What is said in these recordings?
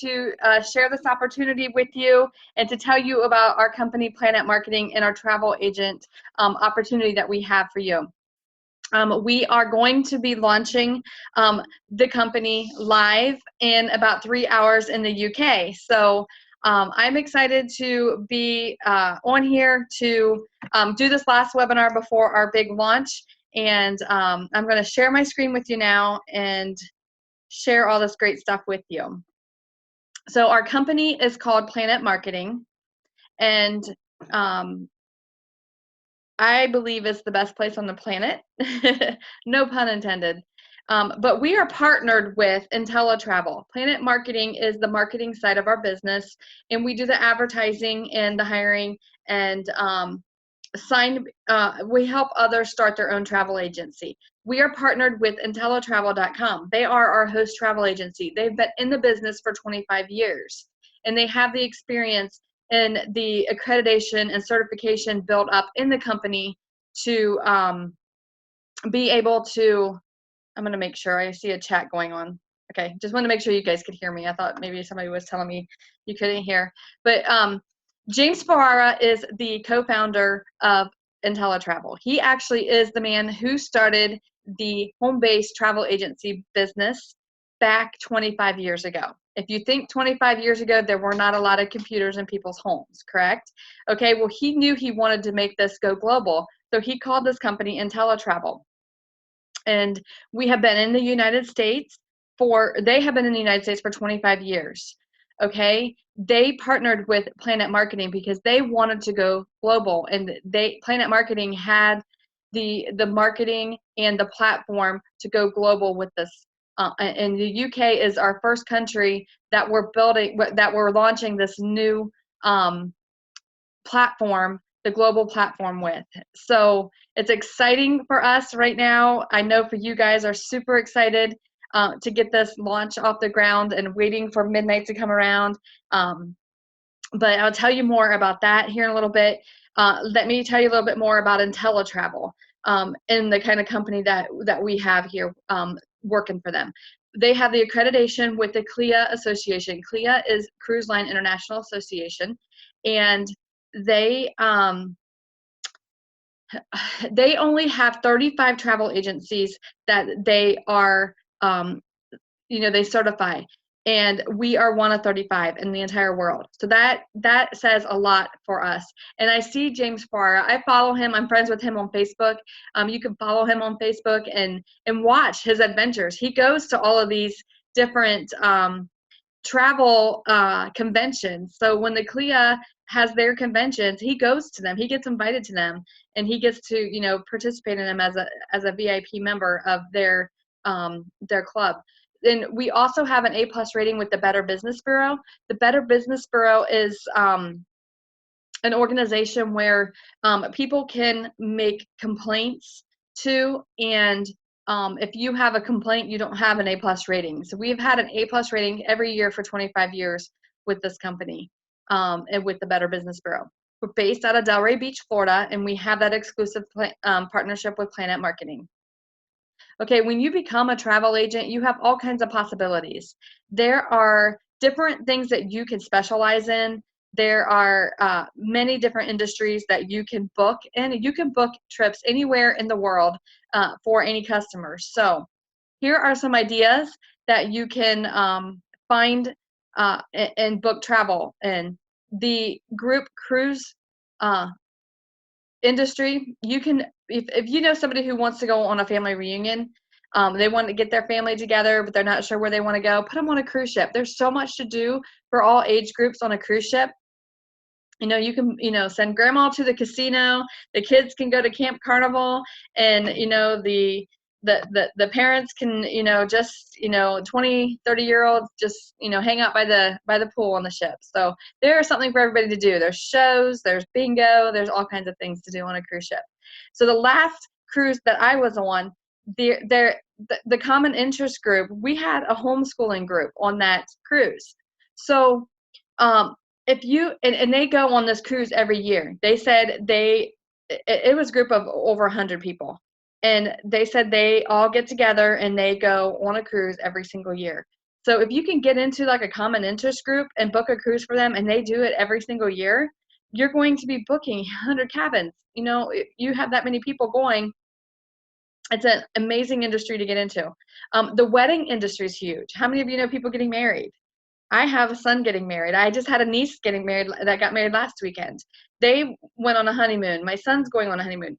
to share this opportunity with you and to tell you about our company, Planet Marketing, and our travel agent opportunity that we have for you. We are going to be launching the company live in about 3 hours in the UK. So I'm excited to be on here to do this last webinar before our big launch. And I'm going to share my screen with you now and share all this great stuff with you. So our company is called Planet Marketing, and I believe it's the best place on the planet. No pun intended. But we are partnered with Intele-Travel. Planet Marketing is the marketing side of our business, and we do the advertising and the hiring and we help others start their own travel agency. We are partnered with Intele-Travel.com. They are our host travel agency. They've been in the business for 25 years, and they have the experience and the accreditation and certification built up in the company to be able to, I'm going to make sure I see a chat going on. Okay, just want to make sure you guys could hear me. I thought maybe somebody was telling me you couldn't hear. But James Ferrara is the co-founder of Intele-Travel. He actually is the man who started the home-based travel agency business back 25 years ago. If you think 25 years ago, there were not a lot of computers in people's homes, correct? Okay, well, he knew he wanted to make this go global, so he called this company Intele-Travel. And we have been in the United States they have been in the United States for 25 years. Okay, they partnered with Planet Marketing because they wanted to go global, and Planet Marketing had the marketing and the platform to go global with this. And the UK is our first country that we're launching this new platform, the global platform with. So it's exciting for us right now. I know for you guys are super excited to get this launch off the ground and waiting for midnight to come around. But I'll tell you more about that here in a little bit. Let me tell you a little bit more about Intele-Travel and the kind of company that we have here working for them. They have the accreditation with the CLIA Association. CLIA is Cruise Line International Association, and they only have 35 travel agencies that they are they certify, and we are one of 35 in the entire world. So that says a lot for us. And I see James Ferrara. I follow him. I'm friends with him on Facebook. You can follow him on Facebook and watch his adventures. He goes to all of these different travel conventions. So when the CLIA has their conventions, he goes to them. He gets invited to them, and he gets to participate in them as a VIP member of their club. Then we also have an A+ rating with the Better Business Bureau. The Better Business Bureau is an organization where people can make complaints to, and if you have a complaint, you don't have an A+ rating. So we've had an A+ rating every year for 25 years with this company and with the Better Business Bureau. We're based out of Delray Beach, Florida, and we have that exclusive partnership with Planet Marketing. Okay, when you become a travel agent, you have all kinds of possibilities. There are different things that you can specialize in. There are many different industries that you can book, and you can book trips anywhere in the world for any customers. So here are some ideas that you can find and book travel in. The group cruise industry, you can, if you know somebody who wants to go on a family reunion, they want to get their family together, but they're not sure where they want to go, put them on a cruise ship. There's so much to do for all age groups on a cruise ship. You can, send grandma to the casino, the kids can go to Camp Carnival, and, the parents can, just, 20, 30-year-olds just, hang out by the pool on the ship. So there's something for everybody to do. There's shows, there's bingo, there's all kinds of things to do on a cruise ship. So the last cruise that I was on, the common interest group, we had a homeschooling group on that cruise. So if you, and they go on this cruise every year. They said it was a group of over 100 people. And they said they all get together and they go on a cruise every single year. So if you can get into like a common interest group and book a cruise for them, and they do it every single year, you're going to be booking 100 cabins. You know, if you have that many people going, it's an amazing industry to get into. The wedding industry is huge. How many of you know people getting married? I have a son getting married. I just had a niece getting married that got married last weekend. They went on a honeymoon. My son's going on a honeymoon.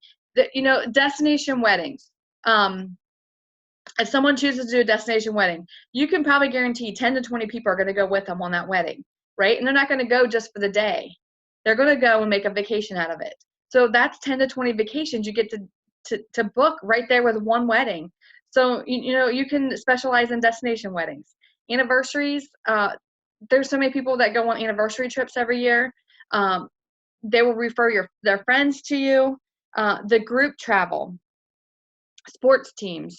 You know, destination weddings. If someone chooses to do a destination wedding, you can probably guarantee 10 to 20 people are going to go with them on that wedding, right? And they're not going to go just for the day. They're going to go and make a vacation out of it. So that's 10 to 20 vacations you get to book right there with one wedding. So, you know, you can specialize in destination weddings. Anniversaries, there's so many people that go on anniversary trips every year. They will refer their friends to you. The group travel, sports teams,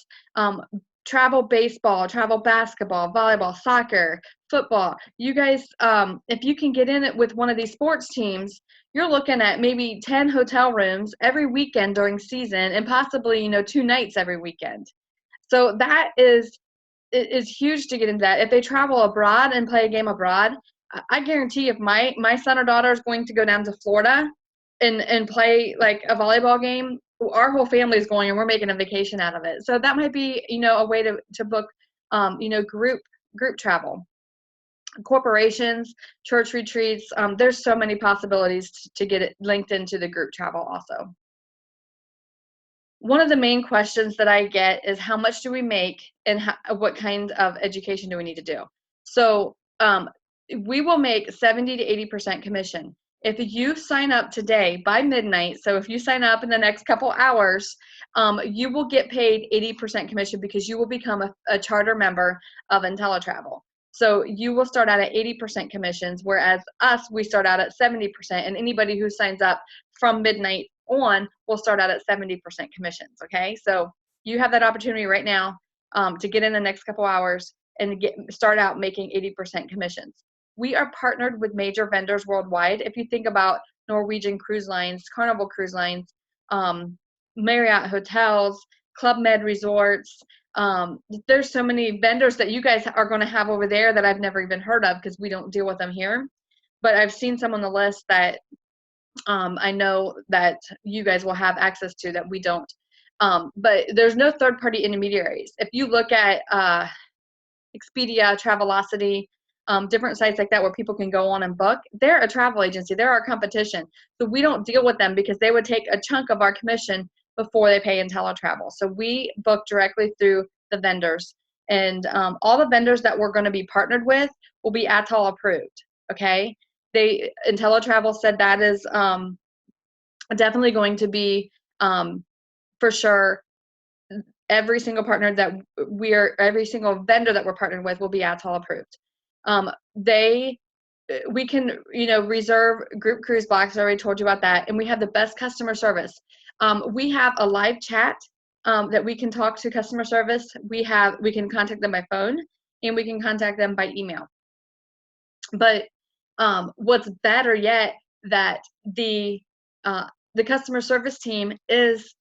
travel baseball, travel basketball, volleyball, soccer, football. You guys, if you can get in it with one of these sports teams, you're looking at maybe 10 hotel rooms every weekend during season, and possibly, you know, 2 nights every weekend. So that is huge to get into that. If they travel abroad and play a game abroad, I guarantee if my son or daughter is going to go down to Florida and play like a volleyball game, our whole family is going and we're making a vacation out of it. So that might be, you know, a way to book, you know, group travel. Corporations, church retreats. There's so many possibilities to get it linked into the group travel also. One of the main questions that I get is how much do we make and what kind of education do we need to do? So we will make 70 to 80% commission. If you sign up today by midnight, so if you sign up in the next couple hours, you will get paid 80% commission because you will become a charter member of Intele-Travel. So you will start out at 80% commissions, whereas us, we start out at 70%, and anybody who signs up from midnight on will start out at 70% commissions, okay? So you have that opportunity right now to get in the next couple hours and start out making 80% commissions. We are partnered with major vendors worldwide. If you think about Norwegian Cruise Lines, Carnival Cruise Lines, Marriott Hotels, Club Med Resorts, there's so many vendors that you guys are going to have over there that I've never even heard of because we don't deal with them here. But I've seen some on the list that I know that you guys will have access to that we don't. But there's no third-party intermediaries. If you look at Expedia, Travelocity, different sites like that where people can go on and book, they're a travel agency. They're our competition. So we don't deal with them because they would take a chunk of our commission before they pay Intele-Travel. So we book directly through the vendors. And all the vendors that we're going to be partnered with will be ATOL approved, okay? Intele-Travel said that is definitely going to be for sure every single partner that every single vendor that we're partnered with will be ATOL approved. We can, you know, reserve group cruise blocks. I already told you about that. And we have the best customer service. We have a live chat that we can talk to customer service. We can contact them by phone and we can contact them by email. But what's better yet, that the customer service team is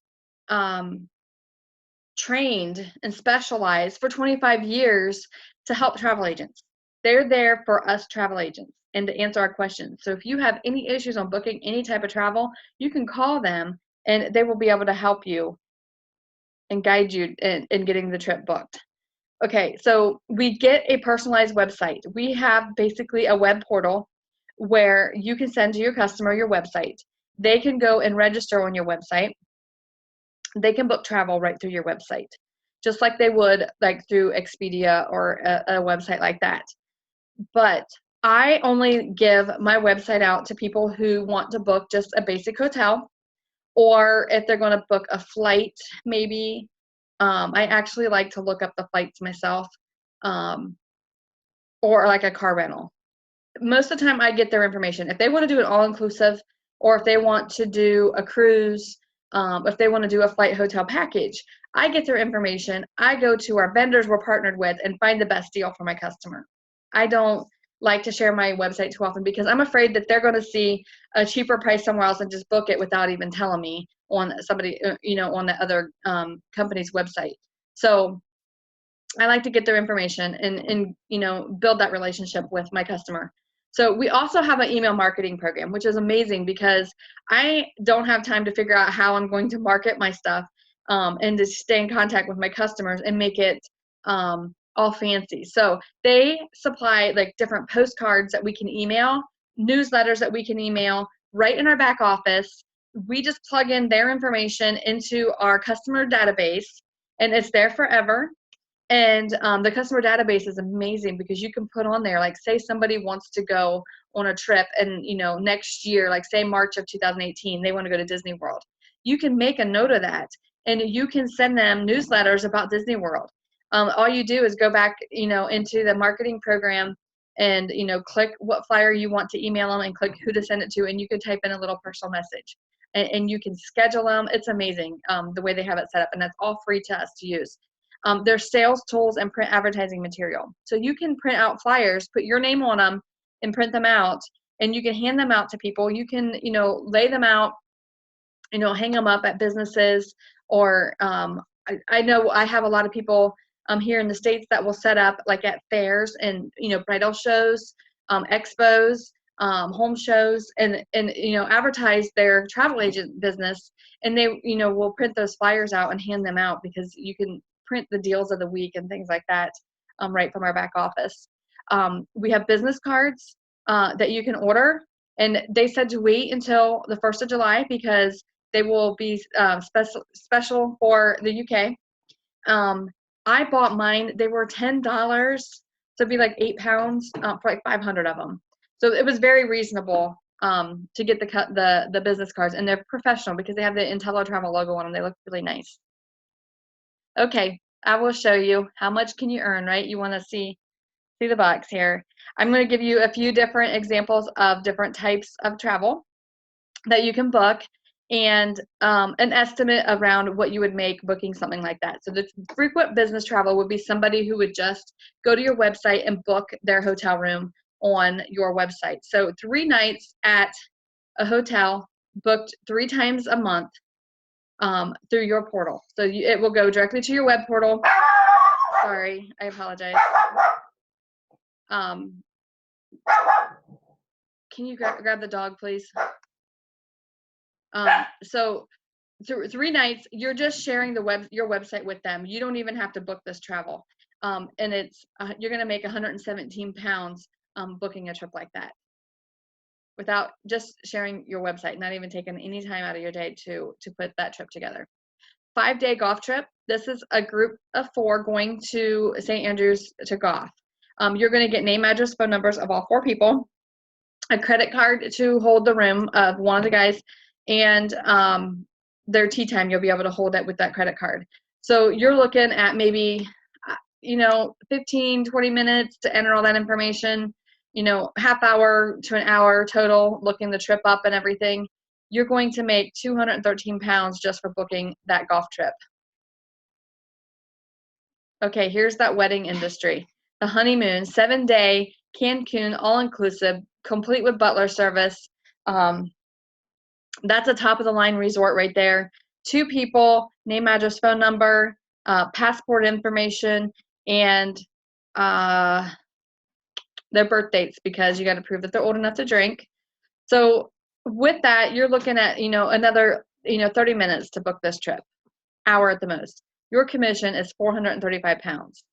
trained and specialized for 25 years to help travel agents. They're there for us travel agents and to answer our questions. So if you have any issues on booking any type of travel, you can call them and they will be able to help you and guide you in getting the trip booked. Okay, so we get a personalized website. We have basically a web portal where you can send to your customer your website. They can go and register on your website. They can book travel right through your website, just like they would like through Expedia or a website like that. But I only give my website out to people who want to book just a basic hotel, or if they're going to book a flight, maybe. I actually like to look up the flights myself, or like a car rental. Most of the time I get their information. If they want to do an all-inclusive, or if they want to do a cruise, if they want to do a flight hotel package, I get their information. I go to our vendors we're partnered with and find the best deal for my customer. I don't like to share my website too often because I'm afraid that they're going to see a cheaper price somewhere else and just book it without even telling me on somebody, you know, on the other company's website. So I like to get their information and build that relationship with my customer. So we also have an email marketing program, which is amazing because I don't have time to figure out how I'm going to market my stuff and to stay in contact with my customers and make it all fancy. So they supply like different postcards that we can email, newsletters that we can email right in our back office. We just plug in their information into our customer database and it's there forever. And the customer database is amazing because you can put on there, like say somebody wants to go on a trip and, next year, like say March of 2018, they want to go to Disney World. You can make a note of that and you can send them newsletters about Disney World. All you do is go back, into the marketing program and, click what flyer you want to email them and click who to send it to. And you can type in a little personal message and you can schedule them. It's amazing the way they have it set up, and that's all free to us to use. There's sales tools and print advertising material. So you can print out flyers, put your name on them and print them out, and you can hand them out to people. You can, lay them out, hang them up at businesses, or I know I have a lot of people here in the States that will set up like at fairs and, bridal shows, expos, home shows, and advertise their travel agent business. And they, will print those flyers out and hand them out because you can print the deals of the week and things like that right from our back office. We have business cards that you can order, and they said to wait until the 1st of July because they will be special for the UK. I bought mine. They were $10, so it'd be like £8 for like 500 of them. So it was very reasonable to get the business cards, and they're professional because they have the Intele-Travel logo on them. They look really nice. Okay, I will show you how much can you earn, right? You want to see the box here. I'm going to give you a few different examples of different types of travel that you can book and an estimate around what you would make booking something like that. So the frequent business travel would be somebody who would just go to your website and book their hotel room on your website. So 3 nights at a hotel booked 3 times a month through your portal. So it will go directly to your web portal. Sorry, I apologize. Can you grab the dog, please? So 3 nights, you're just sharing your website with them. You don't even have to book this travel. And it's you're going to make 117 pounds booking a trip like that without just sharing your website, not even taking any time out of your day to put that trip together. 5-day golf trip. This is a group of 4 going to St. Andrews to golf. You're going to get name, address, phone numbers of all 4 people, a credit card to hold the room of one of the guys, and their tea time. You'll be able to hold it with that credit card. So you're looking at maybe 15, 20 minutes to enter all that information, half hour to an hour total looking the trip up and everything. You're going to make 213 pounds just for booking that golf trip. Okay, here's that wedding industry. The honeymoon, 7-day Cancun, all-inclusive, complete with butler service. That's a top-of-the-line resort right there. 2 people, name, address, phone number, passport information, and their birth dates because you got to prove that they're old enough to drink. So with that, you're looking at, another, 30 minutes to book this trip, hour at the most. Your commission is 435 pounds.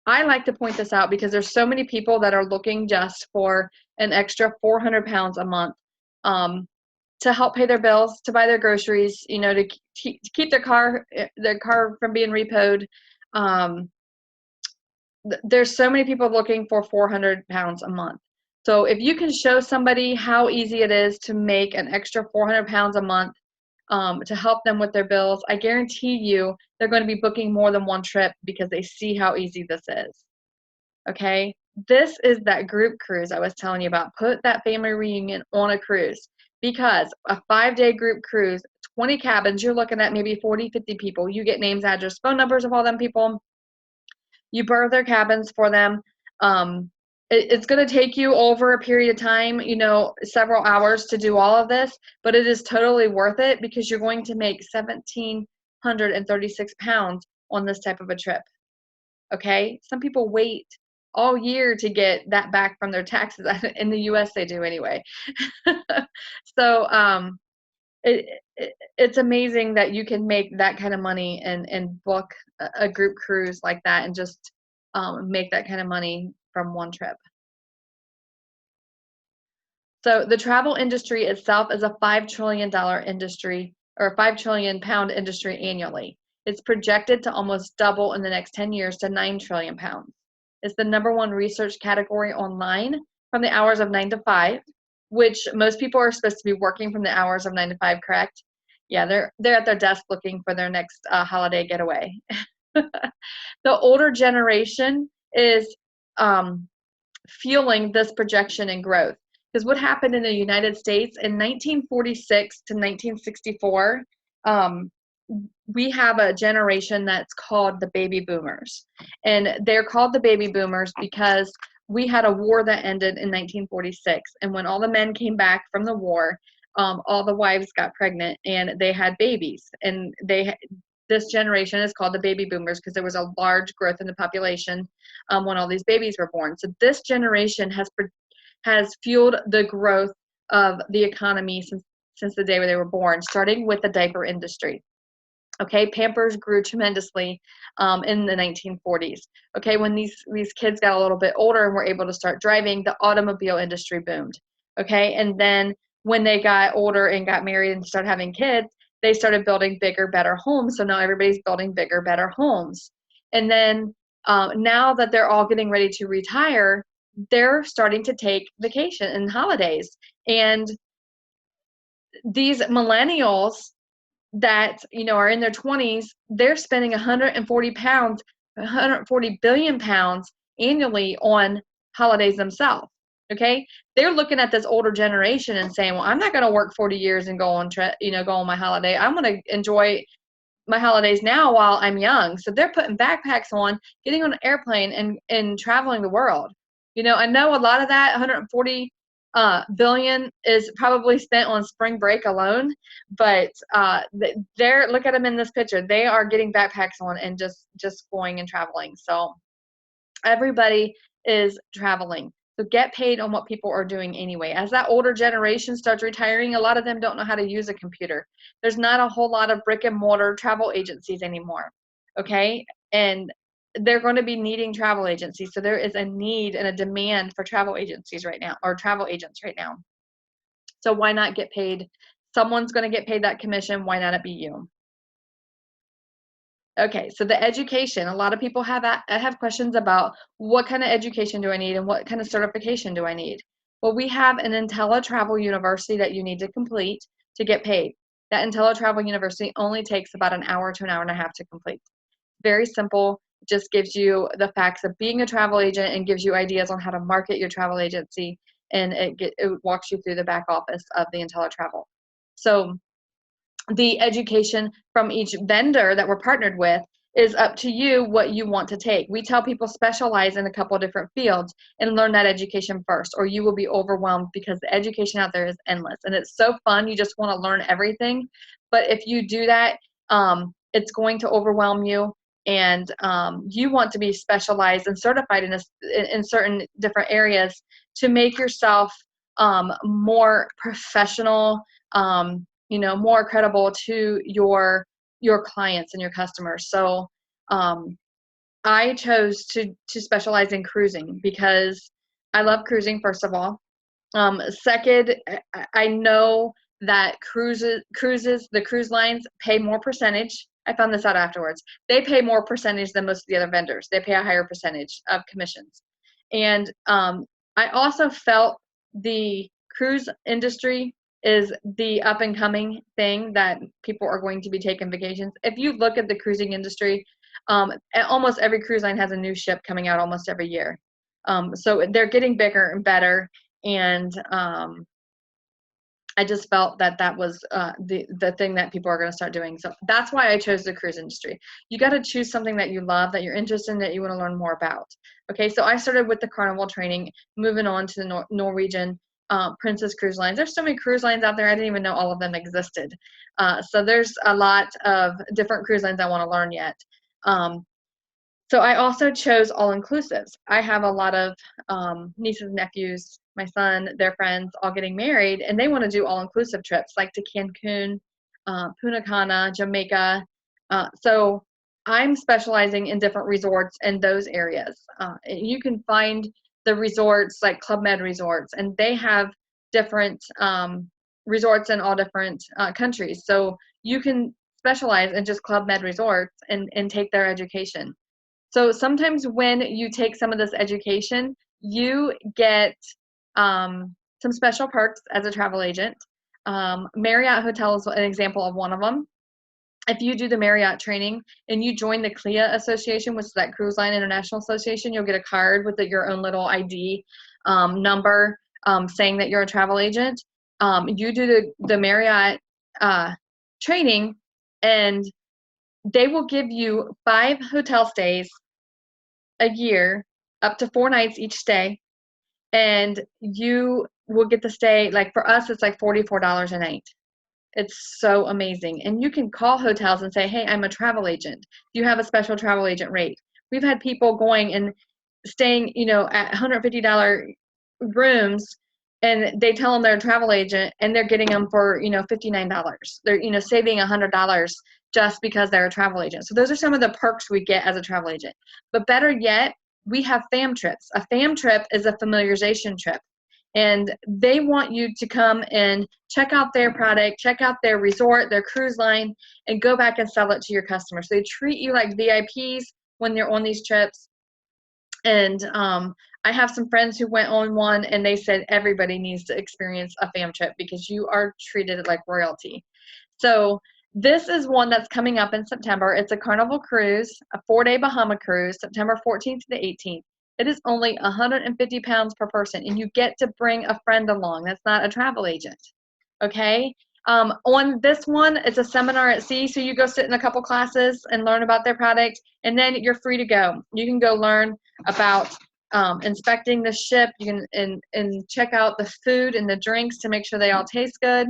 I like to point this out because there's so many people that are looking just for an extra 400 pounds a month to help pay their bills, to buy their groceries, to keep their car from being repoed. There's so many people looking for 400 pounds a month. So if you can show somebody how easy it is to make an extra 400 pounds a month to help them with their bills, I guarantee you they're going to be booking more than one trip because they see how easy this is. Okay, this is that group cruise I was telling you about. Put that family reunion on a cruise because a 5-day group cruise, 20 cabins, you're looking at maybe 40, 50 people. You get names, address, phone numbers of all them people. You birth their cabins for them. It's going to take you over a period of time, several hours to do all of this, but it is totally worth it because you're going to make 1,736 pounds on this type of a trip. Okay, some people wait all year to get that back from their taxes. In the US they do anyway. So it's amazing that you can make that kind of money and book a group cruise like that and just make that kind of money from one trip. So the travel industry itself is a $5 trillion industry, or £5 trillion industry annually. It's projected to almost double in the next 10 years to £9 trillion. It's the #1 research category online from the hours of 9 to 5, which most people are supposed to be working from the hours of 9 to 5, correct? Yeah, they're at their desk looking for their next holiday getaway. The older generation is fueling this projection and growth. Because what happened in the United States in 1946 to 1964, we have a generation that's called the baby boomers. And they're called the baby boomers because we had a war that ended in 1946. And when all the men came back from the war, all the wives got pregnant and they had babies. And this generation is called the baby boomers because there was a large growth in the population when all these babies were born. So this generation has fueled the growth of the economy since the day where they were born, starting with the diaper industry. Okay, Pampers grew tremendously in the 1940s. Okay, when these kids got a little bit older and were able to start driving, the automobile industry boomed. Okay, and then when they got older and got married and started having kids, they started building bigger, better homes. So now everybody's building bigger, better homes. And then now that they're all getting ready to retire, they're starting to take vacation and holidays. And these millennials that are in their 20s, they're spending 140 billion pounds annually on holidays themselves. Okay, they're looking at this older generation and saying, well, I'm not going to work 40 years and go on my holiday. I'm going to enjoy my holidays now while I'm young. So they're putting backpacks on, getting on an airplane and traveling the world. I know a lot of that 140 billion is probably spent on spring break alone, but look at them in this picture. They are getting backpacks on and just going and traveling. So everybody is traveling. So get paid on what people are doing anyway. As that older generation starts retiring, a lot of them don't know how to use a computer. There's not a whole lot of brick and mortar travel agencies anymore. Okay, and they're going to be needing travel agencies. So there is a need and a demand for travel agencies right now, or travel agents right now. So why not get paid? Someone's going to get paid that commission. Why not it be you? Okay, so the education. A lot of people have questions about what kind of education do I need and what kind of certification do I need? Well, we have an Intele-Travel University that you need to complete to get paid. That Intele-Travel University only takes about an hour to an hour and a half to complete. Very simple. Just gives you the facts of being a travel agent and gives you ideas on how to market your travel agency, and it walks you through the back office of the Intele-Travel. So the education from each vendor that we're partnered with is up to you what you want to take. We tell people specialize in a couple of different fields and learn that education first, or you will be overwhelmed because the education out there is endless and it's so fun. You just want to learn everything. But if you do that, it's going to overwhelm you, and you want to be specialized and certified in certain different areas to make yourself more professional, more credible to your clients and your customers. So I chose to specialize in cruising because I love cruising, first of all. Second, I know that the cruise lines pay more percentage. I found this out afterwards. They pay more percentage than most of the other vendors. They pay a higher percentage of commissions. And I also felt the cruise industry is the up and coming thing that people are going to be taking vacations. If you look at the cruising industry, almost every cruise line has a new ship coming out almost every year. So they're getting bigger and better. And I just felt that was the thing that people are going to start doing. So that's why I chose the cruise industry. You got to choose something that you love, that you're interested in, that you want to learn more about. Okay, so I started with the Carnival training, moving on to the Norwegian Princess Cruise Lines. There's so many cruise lines out there, I didn't even know all of them existed. So there's a lot of different cruise lines I want to learn yet. So I also chose all-inclusives. I have a lot of nieces, nephews, my son, their friends, all getting married, and they want to do all-inclusive trips, like to Cancun, Punta Cana, Jamaica. So I'm specializing in different resorts in those areas. You can find the resorts like Club Med resorts, and they have different resorts in all different countries. So you can specialize in just Club Med resorts and take their education. So sometimes when you take some of this education, you get some special perks as a travel agent. Marriott Hotel is an example of one of them. If you do the Marriott training and you join the CLIA Association, which is that Cruise Line International Association, you'll get a card with your own little ID number saying that you're a travel agent. You do the Marriott training, and they will give you 5 hotel stays a year, up to 4 nights each stay, and you will get to stay, like for us, it's like $44 a night. It's so amazing. And you can call hotels and say, hey, I'm a travel agent. Do you have a special travel agent rate? We've had people going and staying, at $150 rooms, and they tell them they're a travel agent, and they're getting them for, $59. They're, saving $100 just because they're a travel agent. So those are some of the perks we get as a travel agent. But better yet, we have FAM trips. A FAM trip is a familiarization trip. And they want you to come and check out their product, check out their resort, their cruise line, and go back and sell it to your customers. So they treat you like VIPs when they're on these trips. And I have some friends who went on one, and they said everybody needs to experience a FAM trip because you are treated like royalty. So this is one that's coming up in September. It's a Carnival cruise, a 4-day Bahama cruise, September 14th to the 18th. It is only 150 pounds per person, and you get to bring a friend along. That's not a travel agent, okay? On this one, it's a seminar at sea, so you go sit in a couple classes and learn about their product, and then you're free to go. You can go learn about inspecting the ship. You can and check out the food and the drinks to make sure they all taste good.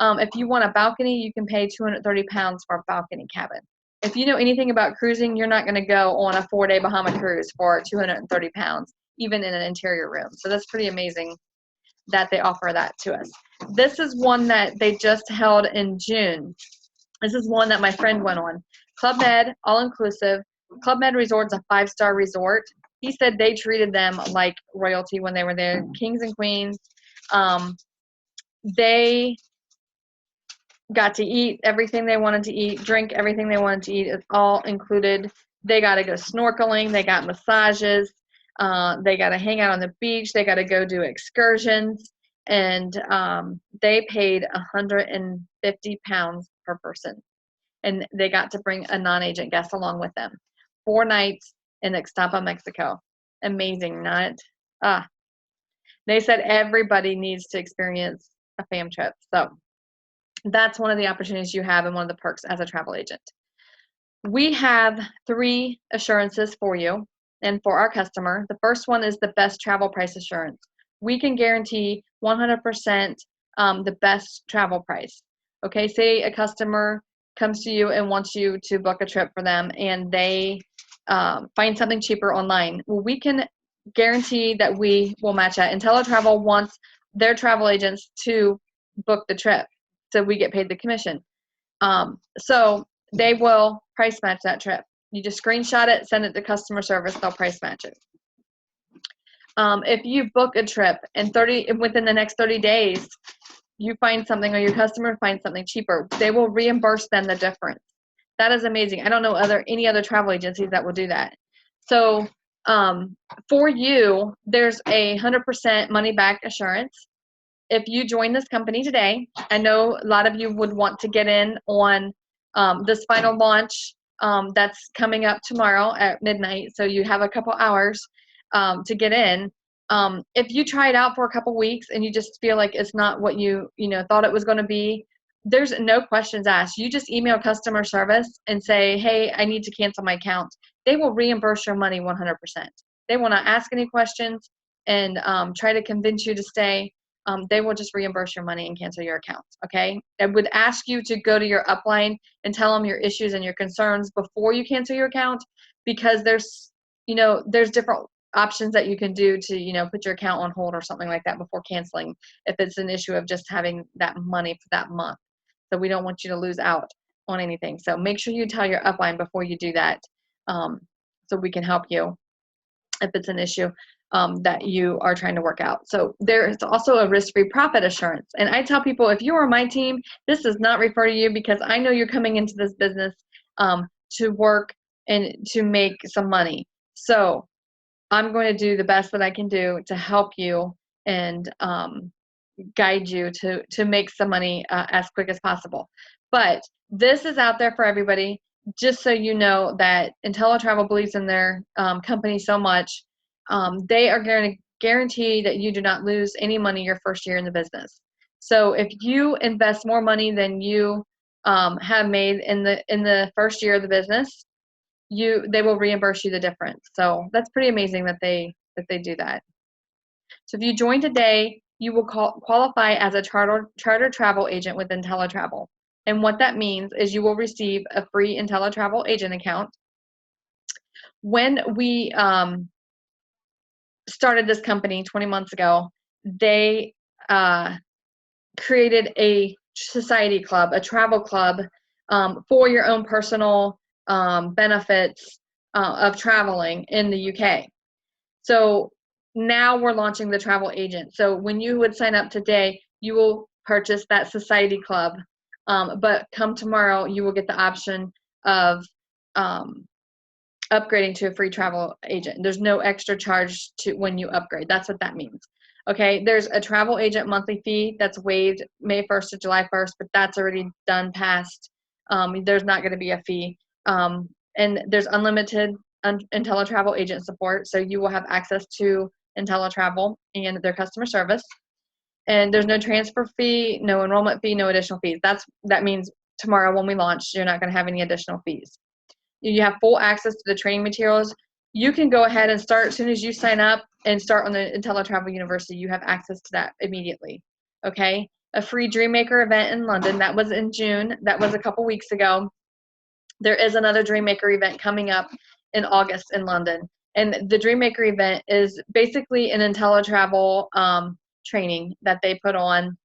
If you want a balcony, you can pay 230 pounds for a balcony cabin. If you know anything about cruising, you're not going to go on a 4-day Bahama cruise for 230 pounds, even in an interior room. So that's pretty amazing that they offer that to us. This is one that they just held in June. This is one that my friend went on. Club Med, all-inclusive. Club Med Resort's a 5-star resort. He said they treated them like royalty when they were there, kings and queens. They got to eat everything they wanted to eat, drink everything they wanted to eat. It's all included. They got to go snorkeling. They got massages. They got to hang out on the beach. They got to go do excursions. And they paid 150 pounds per person. And they got to bring a non-agent guest along with them. 4 nights in Ixtapa, Mexico. Amazing, not? They said everybody needs to experience a FAM trip. So that's one of the opportunities you have and one of the perks as a travel agent. We have 3 assurances for you and for our customer. The first one is the best travel price assurance. We can guarantee 100% the best travel price. Okay, say a customer comes to you and wants you to book a trip for them, and they find something cheaper online. Well, we can guarantee that we will match that. Intele-Travel wants their travel agents to book the trip, so we get paid the commission. So they will price match that trip. You just screenshot it, send it to customer service, they'll price match it. If you book a trip and within the next 30 days, you find something or your customer finds something cheaper, they will reimburse them the difference. That is amazing. I don't know any other travel agencies that will do that. So for you, there's a 100% money back assurance. If you join this company today, I know a lot of you would want to get in on this final launch that's coming up tomorrow at midnight. So you have a couple hours to get in. If you try it out for a couple weeks and you just feel like it's not what you thought it was going to be, there's no questions asked. You just email customer service and say, hey, I need to cancel my account. They will reimburse your money 100%. They will not ask any questions and try to convince you to stay. They will just reimburse your money and cancel your account, okay? I would ask you to go to your upline and tell them your issues and your concerns before you cancel your account, because there's, there's different options that you can do to, put your account on hold or something like that before canceling if it's an issue of just having that money for that month. So we don't want you to lose out on anything. So make sure you tell your upline before you do that, so we can help you if it's an issue that you are trying to work out. So there's also a risk-free profit assurance. And I tell people, if you are my team, this does not refer to you, because I know you're coming into this business to work and to make some money. So I'm going to do the best that I can do to help you and guide you to make some money as quick as possible. But this is out there for everybody, just so you know that Intele-Travel believes in their company so much. They are going to guarantee that you do not lose any money your first year in the business. So if you invest more money than you have made in the first year of the business, they will reimburse you the difference. So that's pretty amazing that they do that. So if you join today, you will qualify as a charter travel agent with Intele-Travel. And what that means is you will receive a free Intele-Travel agent account. When we started this company 20 months ago, they created a society club, a travel club, for your own personal benefits of traveling in the UK. So now we're launching the travel agent. So when you would sign up today, you will purchase that society club, but come tomorrow, you will get the option of upgrading to a free travel agent. There's no extra charge when you upgrade. That's what that means. Okay, there's a travel agent monthly fee that's waived May 1st to July 1st, but that's already done past. There's not going to be a fee. And there's unlimited Intele-Travel agent support, so you will have access to Intele-Travel and their customer service. And there's no transfer fee, no enrollment fee, no additional fees. That means tomorrow when we launch, you're not going to have any additional fees. You have full access to the training materials. You can go ahead and start as soon as you sign up and start on the Intele-Travel University. You have access to that immediately. Okay? A free Dreammaker event in London. That was in June. That was a couple weeks ago. There is another Dreammaker event coming up in August in London. And the Dreammaker event is basically an Intele-Travel training that they put on.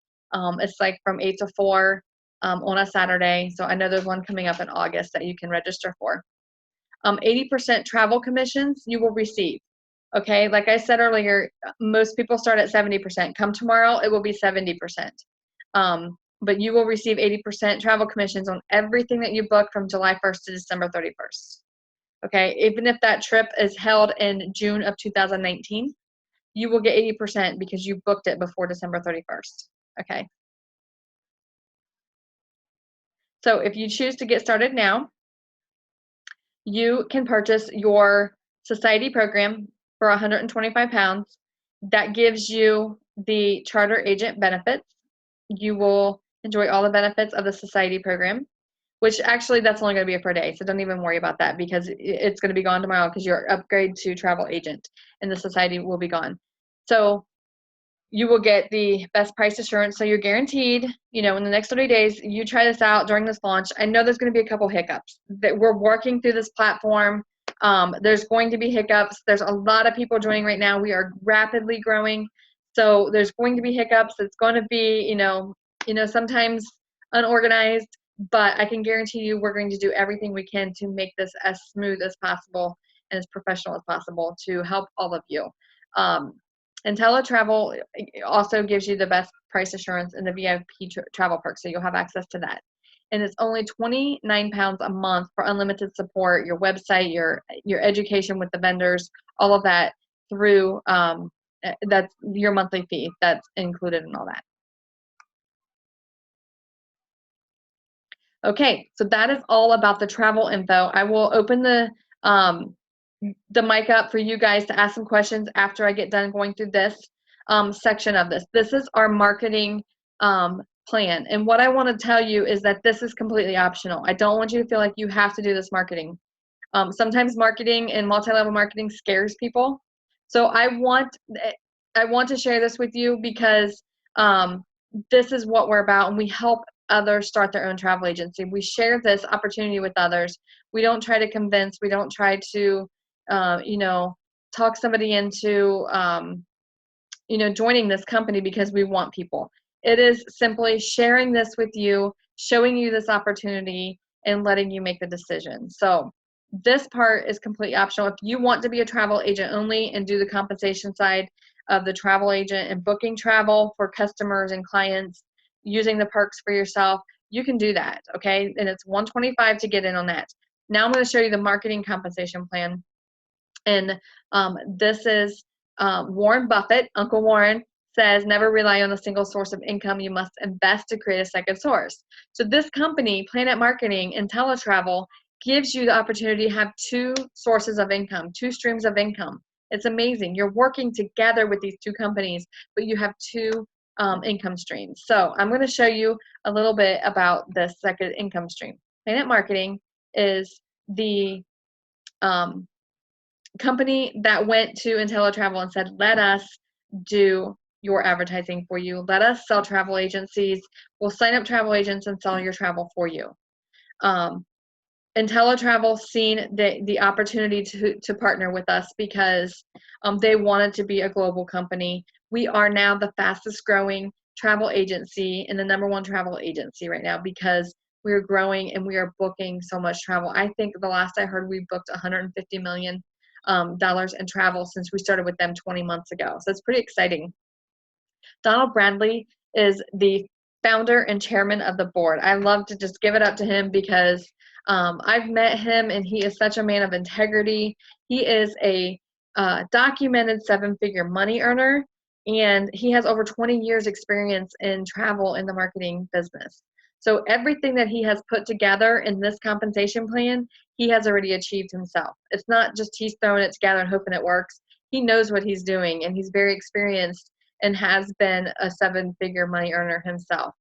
It's like from 8 to 4 on a Saturday. So I know there's one coming up in August that you can register for. 80% travel commissions you will receive. Okay, like I said earlier, most people start at 70%. Come tomorrow, it will be 70%. But you will receive 80% travel commissions on everything that you book from July 1st to December 31st. Okay, even if that trip is held in June of 2019, you will get 80% because you booked it before December 31st. Okay. So if you choose to get started now, you can purchase your society program for £125. That gives you the charter agent benefits. You will enjoy all the benefits of the society program, which actually that's only going to be for a day. So don't even worry about that because it's going to be gone tomorrow because your upgrade to travel agent and the society will be gone. So you will get the best price assurance. So you're guaranteed, in the next 30 days, you try this out during this launch. I know there's going to be a couple hiccups. That we're working through this platform. There's going to be hiccups. There's a lot of people joining right now. We are rapidly growing. So there's going to be hiccups. It's going to be, sometimes unorganized, but I can guarantee you we're going to do everything we can to make this as smooth as possible and as professional as possible to help all of you. Intele-Travel also gives you the best price assurance in the VIP travel perks, so you'll have access to that. And it's only £29 a month for unlimited support, your website, your education with the vendors, all of that through, that's your monthly fee that's included in all that. Okay, so that is all about the travel info. I will open the mic up for you guys to ask some questions after I get done going through this section of this. This is our marketing plan. And what I want to tell you is that this is completely optional. I don't want you to feel like you have to do this marketing. Sometimes marketing and multi-level marketing scares people. So I want to share this with you because this is what we're about, and we help others start their own travel agency. We share this opportunity with others. We don't try to convince. We don't try to, talk somebody into, joining this company because we want people. It is simply sharing this with you, showing you this opportunity, and letting you make the decision. So this part is completely optional. If you want to be a travel agent only and do the compensation side of the travel agent and booking travel for customers and clients, using the perks for yourself, you can do that, okay? And it's $125 to get in on that. Now I'm going to show you the marketing compensation plan. And this is Warren Buffett, Uncle Warren, says never rely on a single source of income. You must invest to create a second source. So this company, Planet Marketing and Intele-Travel, gives you the opportunity to have two sources of income, two streams of income. It's amazing. You're working together with these two companies, but you have two income streams. So I'm going to show you a little bit about this second income stream. Planet Marketing is the company that went to Intele-Travel and said, let us do your advertising for you. Let us sell travel agencies. We'll sign up travel agents and sell your travel for you. Intele-Travel seen the opportunity to partner with us because they wanted to be a global company. We are now the fastest growing travel agency and the #1 travel agency right now because we're growing and we are booking so much travel. I think the last I heard, we booked $150 million in travel since we started with them 20 months ago. So it's pretty exciting. Donald Bradley is the founder and chairman of the board. I love to just give it up to him because I've met him and he is such a man of integrity. He is a documented 7-figure money earner, and he has over 20 years experience in travel in the marketing business. So everything that he has put together in this compensation plan, he has already achieved himself. It's not just he's throwing it together and hoping it works. He knows what he's doing, and he's very experienced and has been a 7-figure money earner himself.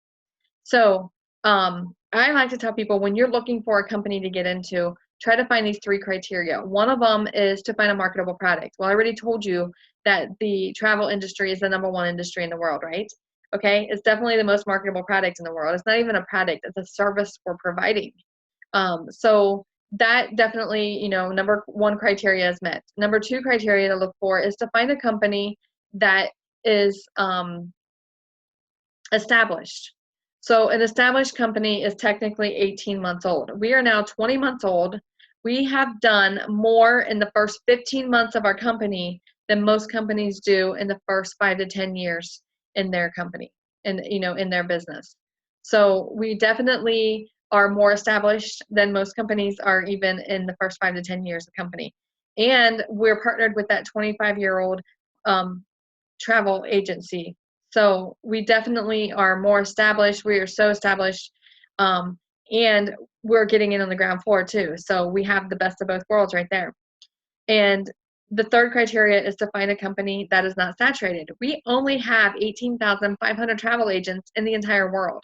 So I like to tell people, when you're looking for a company to get into, try to find these 3 criteria. One of them is to find a marketable product. Well, I already told you that the travel industry is the #1 industry in the world, right? Okay, it's definitely the most marketable product in the world. It's not even a product, it's a service we're providing. So that definitely, #1 criteria is met. #2 criteria to look for is to find a company that is established. So an established company is technically 18 months old. We are now 20 months old. We have done more in the first 15 months of our company than most companies do in the first 5 to 10 years in their company and in their business. So we definitely are more established than most companies are even in the first 5 to 10 years of company. And we're partnered with that 25-year-old travel agency. So we definitely are more established. We are so established, and we're getting in on the ground floor too. So we have the best of both worlds right there. And the third criteria is to find a company that is not saturated. We only have 18,500 travel agents in the entire world.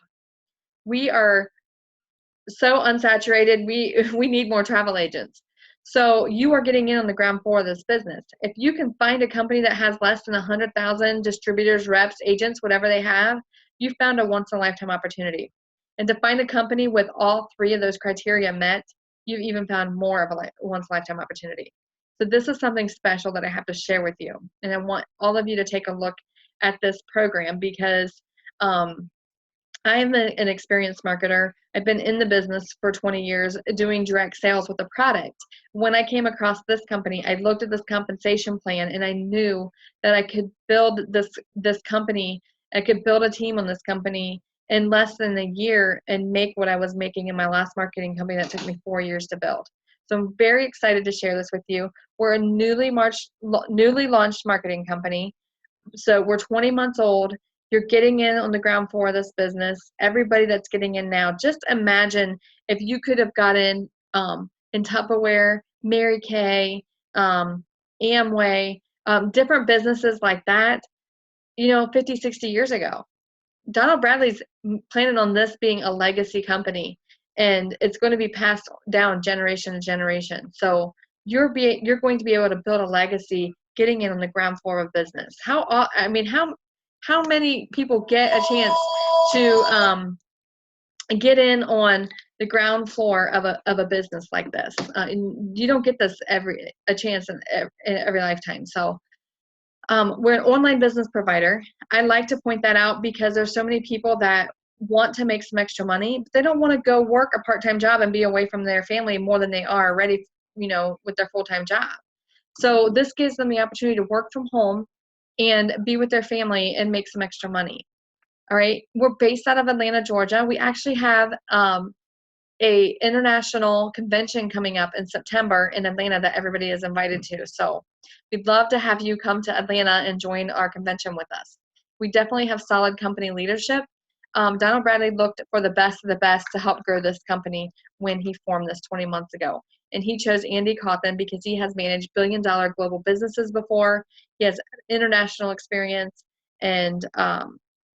We are so unsaturated. We need more travel agents. So you are getting in on the ground floor of this business. If you can find a company that has less than 100,000 distributors, reps, agents, whatever they have, you found a once-in-a-lifetime opportunity. And to find a company with all 3 of those criteria met, you've even found more of a once-in-a-lifetime opportunity. So this is something special that I have to share with you. And I want all of you to take a look at this program because I am an experienced marketer. I've been in the business for 20 years doing direct sales with a product. When I came across this company, I looked at this compensation plan and I knew that I could build this company. I could build a team on this company in less than a year and make what I was making in my last marketing company that took me 4 years to build. So I'm very excited to share this with you. We're a newly launched marketing company. So we're 20 months old. You're getting in on the ground floor of this business. Everybody that's getting in now, just imagine if you could have got in Tupperware, Mary Kay, Amway, different businesses like that, 50, 60 years ago. Donald Bradley's planning on this being a legacy company, and it's going to be passed down generation to generation. So you're going to be able to build a legacy getting in on the ground floor of business. How many people get a chance to get in on the ground floor of a business like this. And you don't get this a chance in every lifetime. So we're an online business provider. I like to point that out because there's so many people that want to make some extra money, but they don't want to go work a part-time job and be away from their family more than they are already, with their full-time job. So this gives them the opportunity to work from home and be with their family and make some extra money. All right. We're based out of Atlanta, Georgia. We actually have a international convention coming up in September in Atlanta that everybody is invited to. So we'd love to have you come to Atlanta and join our convention with us. We definitely have solid company leadership. Donald Bradley looked for the best of the best to help grow this company when he formed this 20 months ago. And he chose Andy Cawthon because he has managed billion-dollar global businesses before. He has international experience, and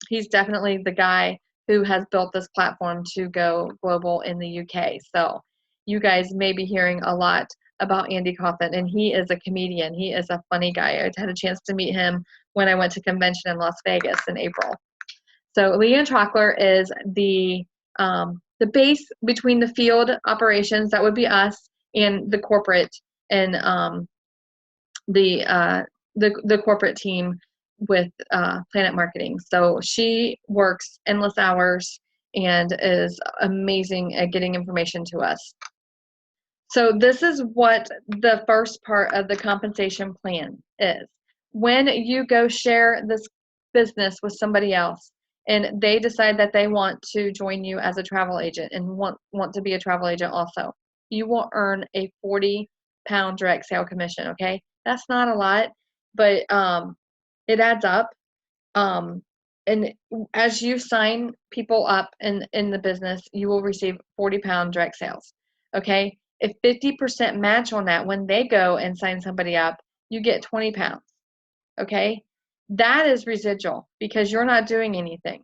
he's definitely the guy who has built this platform to go global in the UK. So you guys may be hearing a lot about Andy Cawthon, and he is a comedian. He is a funny guy. I had a chance to meet him when I went to convention in Las Vegas in April. So Leanne Trockler is the base between the field operations, that would be us, and the corporate, and the corporate team with Planet Marketing. So she works endless hours and is amazing at getting information to us. So this is what the first part of the compensation plan is. When you go share this business with somebody else and they decide that they want to join you as a travel agent and want to be a travel agent also, you will earn a 40-pound direct sale commission, okay? That's not a lot, but it adds up. And as you sign people up in the business, you will receive 40-pound direct sales, okay? If 50% match on that, when they go and sign somebody up, you get 20 pounds, okay? That is residual because you're not doing anything.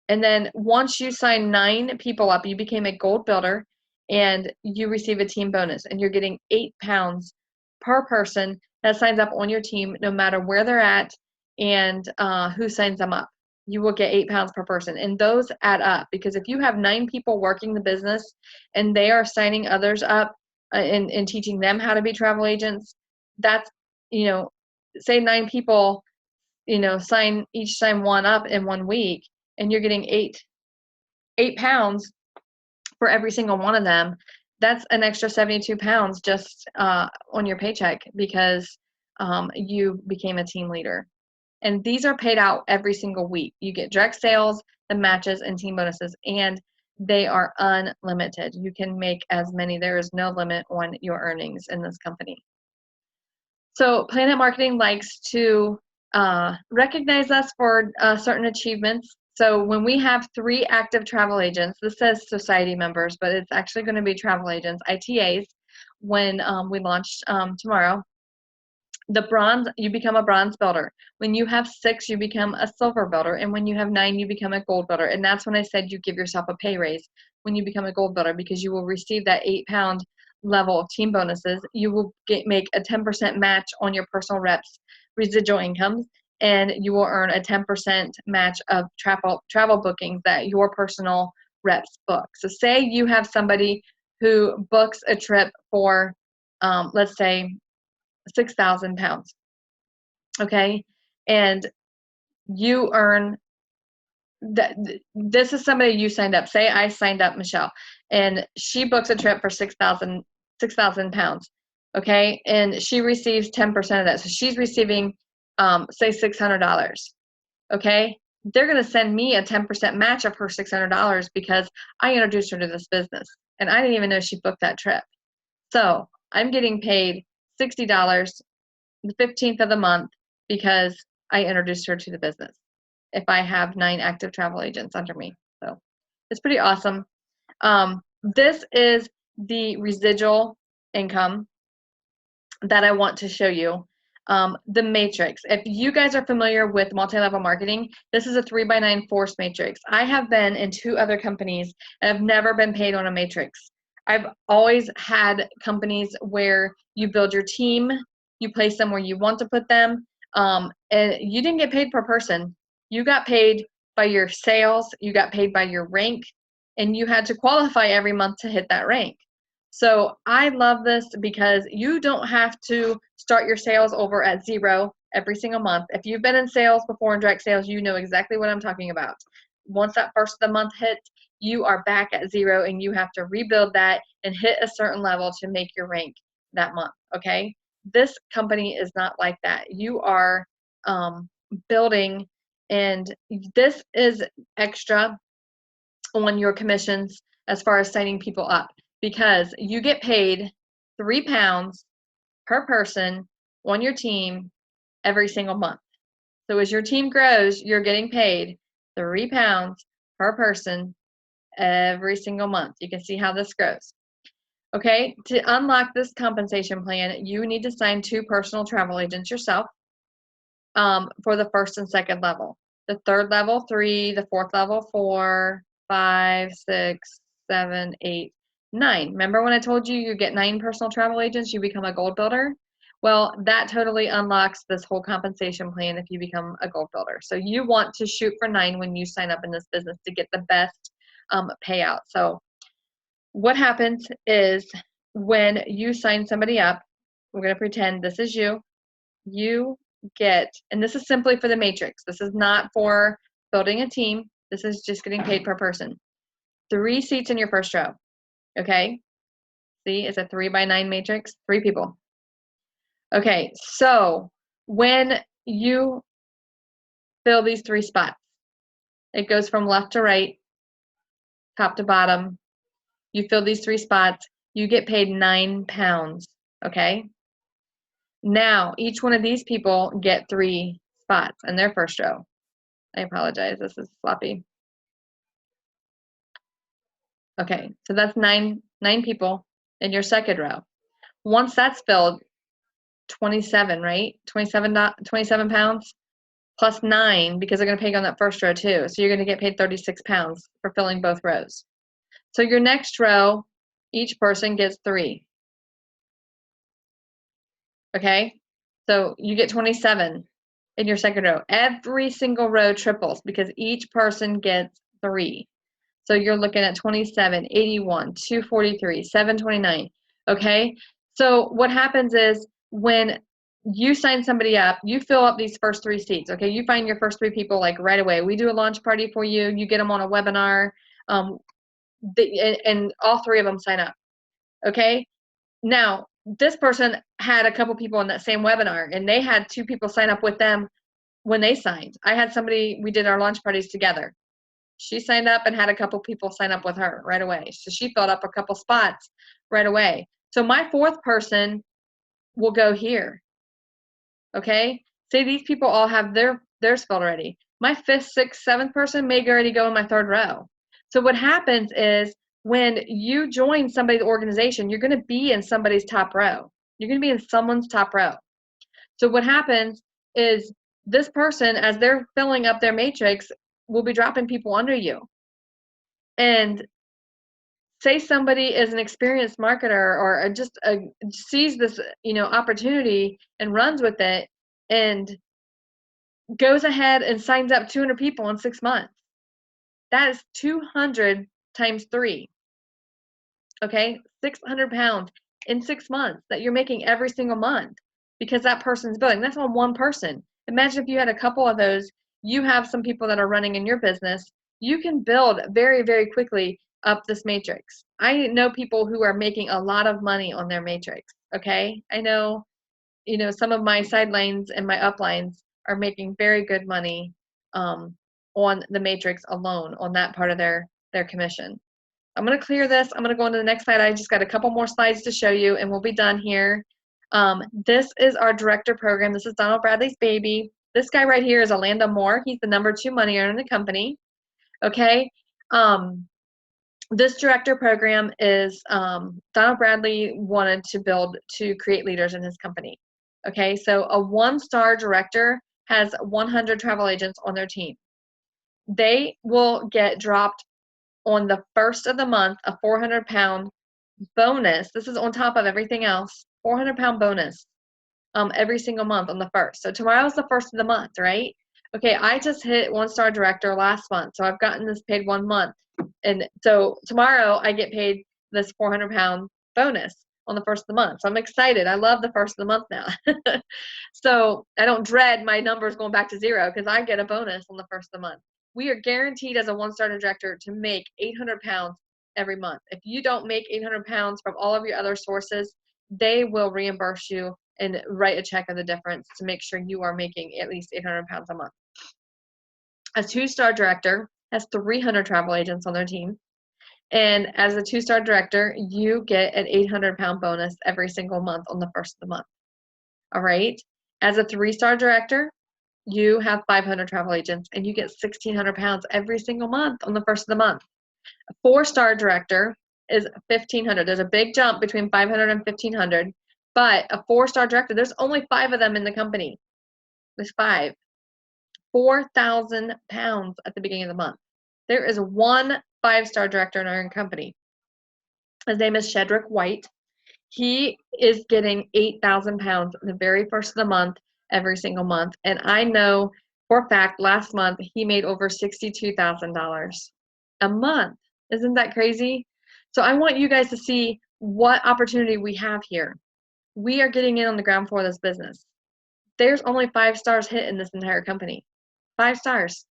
And then once you sign 9 people up, you became a gold builder and you receive a team bonus, and you're getting 8 pounds per person that signs up on your team, no matter where they're at and who signs them up. You will get 8 pounds per person, and those add up because if you have 9 people working the business and they are signing others up and teaching them how to be travel agents, that's, say 9 people, sign one up in 1 week, and you're getting 8 pounds for every single one of them. That's an extra 72 pounds just on your paycheck because you became a team leader. And these are paid out every single week. You get direct sales, the matches, and team bonuses, and they are unlimited. You can make as many. There is no limit on your earnings in this company. So Planet Marketing likes to recognize us for certain achievements. So when we have 3 active travel agents, this says society members, but it's actually going to be travel agents, ITAs, when we launch tomorrow. The bronze, you become a bronze builder. When you have 6, you become a silver builder. And when you have 9, you become a gold builder. And that's when I said you give yourself a pay raise when you become a gold builder, because you will receive that 8-pound level of team bonuses. You will make a 10% match on your personal reps residual incomes, and you will earn a 10% match of travel bookings that your personal reps book. So say you have somebody who books a trip for, let's say, 6,000 pounds, okay? And you earn that. This is somebody you signed up. Say I signed up Michelle, and she books a trip for 6,000 pounds, okay? And she receives 10% of that. So she's receiving, say, $600, okay? They're going to send me a 10% match of her $600 because I introduced her to this business, and I didn't even know she booked that trip. So I'm getting paid $60 the 15th of the month because I introduced her to the business, if I have 9 active travel agents under me. So it's pretty awesome. This is the residual income that I want to show you. The matrix. If you guys are familiar with multi-level marketing, this is a 3x9 force matrix. I have been in 2 other companies and have never been paid on a matrix. I've always had companies where you build your team, you place them where you want to put them, and you didn't get paid per person. You got paid by your sales, you got paid by your rank, and you had to qualify every month to hit that rank. So I love this because you don't have to start your sales over at 0 every single month. If you've been in sales before in direct sales, you know exactly what I'm talking about. Once that first of the month hits, you are back at 0 and you have to rebuild that and hit a certain level to make your rank that month, okay? This company is not like that. You are building, and this is extra on your commissions as far as signing people up, because you get paid 3 pounds per person on your team every single month. So as your team grows, you're getting paid 3 pounds per person every single month. You can see how this grows. Okay, to unlock this compensation plan, you need to sign 2 personal travel agents yourself for the first and second level. The third level, 3, the fourth level, 4, 5, 6, 7, 8, 9. Remember when I told you you get 9 personal travel agents, you become a gold builder? Well, that totally unlocks this whole compensation plan if you become a gold builder. So you want to shoot for 9 when you sign up in this business to get the best payout. So what happens is when you sign somebody up, we're going to pretend this is you. You get, and this is simply for the matrix. This is not for building a team. This is just getting paid per person. 3 seats in your first row. Okay? See, it's a 3 by 9 matrix. 3 people. Okay, so when you fill these 3 spots, it goes from left to right, top to bottom. You fill these 3 spots, you get paid 9 pounds. Okay? Now, each one of these people get 3 spots in their first row. I apologize, this is sloppy. Okay, so that's nine people in your second row. Once that's filled, 27, right? 27 pounds plus 9, because they're going to pay you on that first row too. So you're going to get paid 36 pounds for filling both rows. So your next row, each person gets 3. Okay, so you get 27 in your second row. Every single row triples because each person gets 3. So you're looking at 27, 81, 243, 729. Okay, so what happens is when you sign somebody up, you fill up these first 3 seats. Okay, you find your first 3 people like right away. We do a launch party for you. You get them on a webinar, and all 3 of them sign up. Okay, now this person had a couple people in that same webinar, and they had 2 people sign up with them when they signed. I had somebody, we did our launch parties together. She signed up and had a couple people sign up with her right away. So she filled up a couple spots right away. So my 4th person will go here. Okay? Say these people all have theirs filled already. My 5th, 6th, 7th person may already go in my 3rd row. So what happens is when you join somebody's organization, you're going to be in somebody's top row. You're going to be in someone's top row. So what happens is this person, as they're filling up their matrix, will be dropping people under you. And say somebody is an experienced marketer or just sees this, opportunity and runs with it and goes ahead and signs up 200 people in 6 months. That is 200 times 3. Okay, 600 pounds in 6 months that you're making every single month because that person's building. That's on one person. Imagine if you had a couple of those. You have some people that are running in your business. You can build very, very quickly up this matrix. I know people who are making a lot of money on their matrix. Okay, I know, some of my sidelines and my uplines are making very good money on the matrix alone on that part of their commission. I'm going to clear this. I'm going to go on to the next slide. I just got a couple more slides to show you and we'll be done here. This is our director program. This is Donald Bradley's baby. This guy right here is Orlando Moore. He's the number 2 money earner in the company. Okay. This director program is Donald Bradley wanted to create leaders in his company. Okay. So a 1-star director has 100 travel agents on their team. They will get dropped on the first of the month a 400-pound bonus. This is on top of everything else. 400-pound bonus every single month on the first. So tomorrow's the first of the month, right? Okay, I just hit 1-star director last month, so I've gotten this paid 1 month. And so tomorrow I get paid this 400-pound bonus on the first of the month. So I'm excited. I love the first of the month now. So I don't dread my numbers going back to zero because I get a bonus on the first of the month. We are guaranteed as a one-star director to make 800 pounds every month. If you don't make 800 pounds from all of your other sources, they will reimburse you and write a check of the difference to make sure you are making at least 800 pounds a month. A two-star director has 300 travel agents on their team. And as a two-star director, you get an 800-pound bonus every single month on the first of the month. All right. As a three-star director, you have 500 travel agents and you get 1,600 pounds every single month on the first of the month. A four-star director is 1,500. There's a big jump between 500 and 1,500, but a four-star director, there's only 5 of them in the company. There's 5. 4,000 pounds at the beginning of the month. There is one 5-star director in our company. His name is Shedrick White. He is getting 8,000 pounds the very first of the month, every single month. And I know for a fact last month he made over $62,000 a month. Isn't that crazy? So I want you guys to see what opportunity we have here. We are getting in on the ground floor of this business. There's only 5 stars hit in this entire company. 5 stars.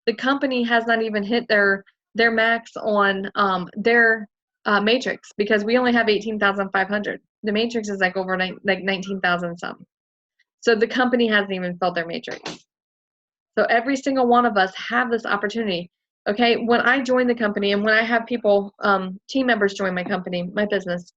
The company has not even hit their max on their matrix because we only have 18,500. The matrix is like over like 19,000 some. So the company hasn't even filled their matrix. So every single one of us have this opportunity. Okay, when I join the company and when I have people, team members join my company, my business,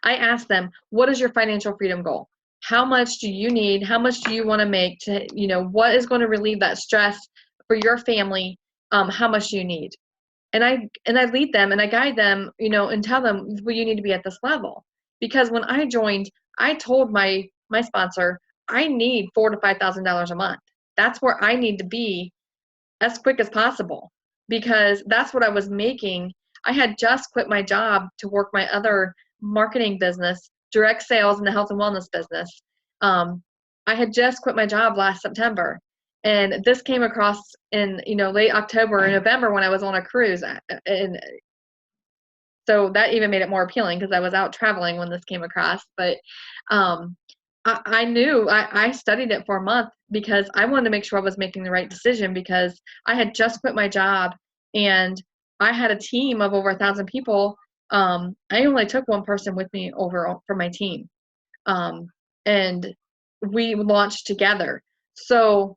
I ask them, what is your financial freedom goal? How much do you need? How much do you want to make to, what is going to relieve that stress for your family? How much do you need? And I lead them and I guide them, and tell them, well, you need to be at this level. Because when I joined, I told my sponsor, I need $4,000 to $5,000 a month. That's where I need to be as quick as possible because that's what I was making. I had just quit my job to work my other marketing business, direct sales in the health and wellness business. I had just quit my job last September. And this came across in, late October and November when I was on a cruise. And so that even made it more appealing because I was out traveling when this came across. But I knew, I studied it for a month because I wanted to make sure I was making the right decision because I had just quit my job and I had a team of over 1,000 people. I only took one person with me over for my team. And we launched together. So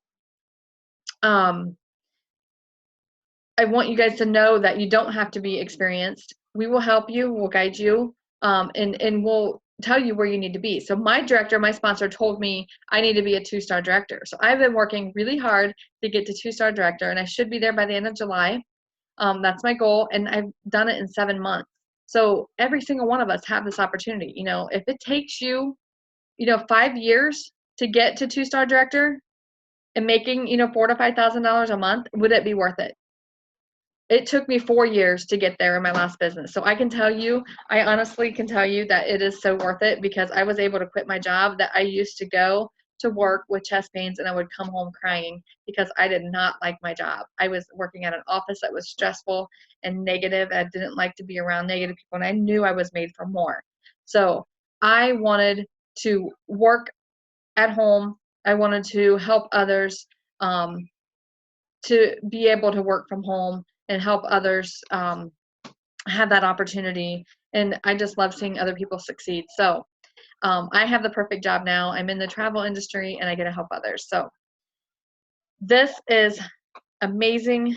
I want you guys to know that you don't have to be experienced. We will help you, we'll guide you, and we'll tell you where you need to be. So my director, my sponsor told me I need to be a 2-star director. So I've been working really hard to get to 2-star director and I should be there by the end of July. That's my goal. And I've done it in 7 months. So every single one of us have this opportunity. If it takes you, 5 years to get to 2-star director and making, $4,000 to $5,000 a month, would it be worth it? It took me 4 years to get there in my last business. So I honestly can tell you that it is so worth it because I was able to quit my job that I used to go to work with chest pains and I would come home crying because I did not like my job. I was working at an office that was stressful and negative. I didn't like to be around negative people and I knew I was made for more. So I wanted to work at home. I wanted to help others to be able to work from home and help others have that opportunity. And I just love seeing other people succeed. So I have the perfect job now. I'm in the travel industry and I get to help others. So this is amazing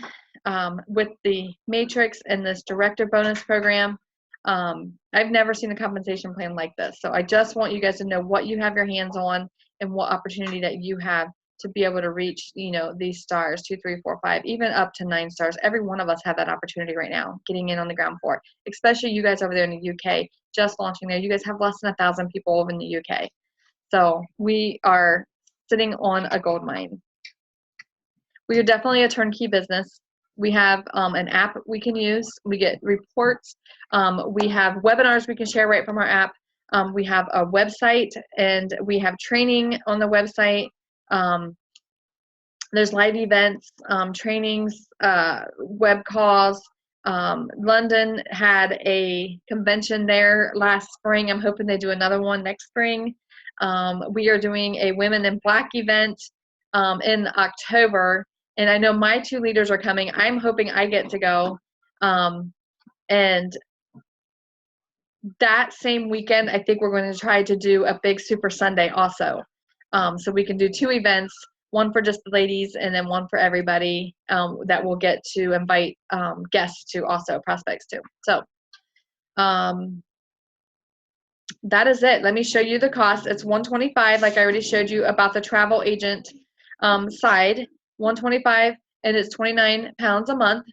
with the Matrix and this director bonus program. I've never seen a compensation plan like this. So I just want you guys to know what you have your hands on and what opportunity that you have to be able to reach, these stars, 2, 3, 4, 5, even up to 9 stars. Every one of us have that opportunity right now, getting in on the ground floor, especially you guys over there in the UK, just launching there. You guys have less than 1,000 people over in the UK. So we are sitting on a gold mine. We are definitely a turnkey business. We have an app we can use. We get reports. We have webinars we can share right from our app. We have a website and we have training on the website. There's live events, trainings, web calls. London had a convention there last spring. I'm hoping they do another one next spring. We are doing a Women in Black event in October, and I know my 2 leaders are coming. I'm hoping I get to go. And that same weekend, I think we're going to try to do a big Super Sunday also. So we can do 2 events, one for just the ladies and then one for everybody, that we'll get to invite guests to, also prospects to. So that is it. Let me show you the cost. It's $125, like I already showed you about the travel agent side, $125, and it's 29 pounds a month.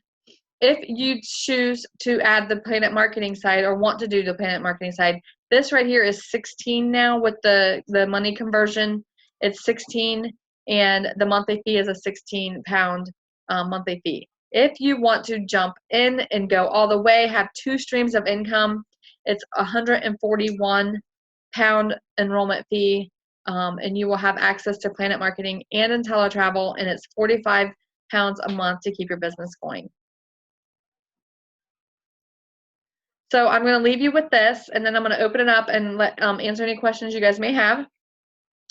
If you choose to add the Planet Marketing side or want to do the Planet Marketing side, this right here is 16 now with the money conversion. It's 16, and the monthly fee is a 16-pound monthly fee. If you want to jump in and go all the way, have 2 streams of income, it's a 141-pound enrollment fee, and you will have access to Planet Marketing and Intele-Travel, and it's 45 pounds a month to keep your business going. So I'm going to leave you with this, and then I'm going to open it up and answer any questions you guys may have.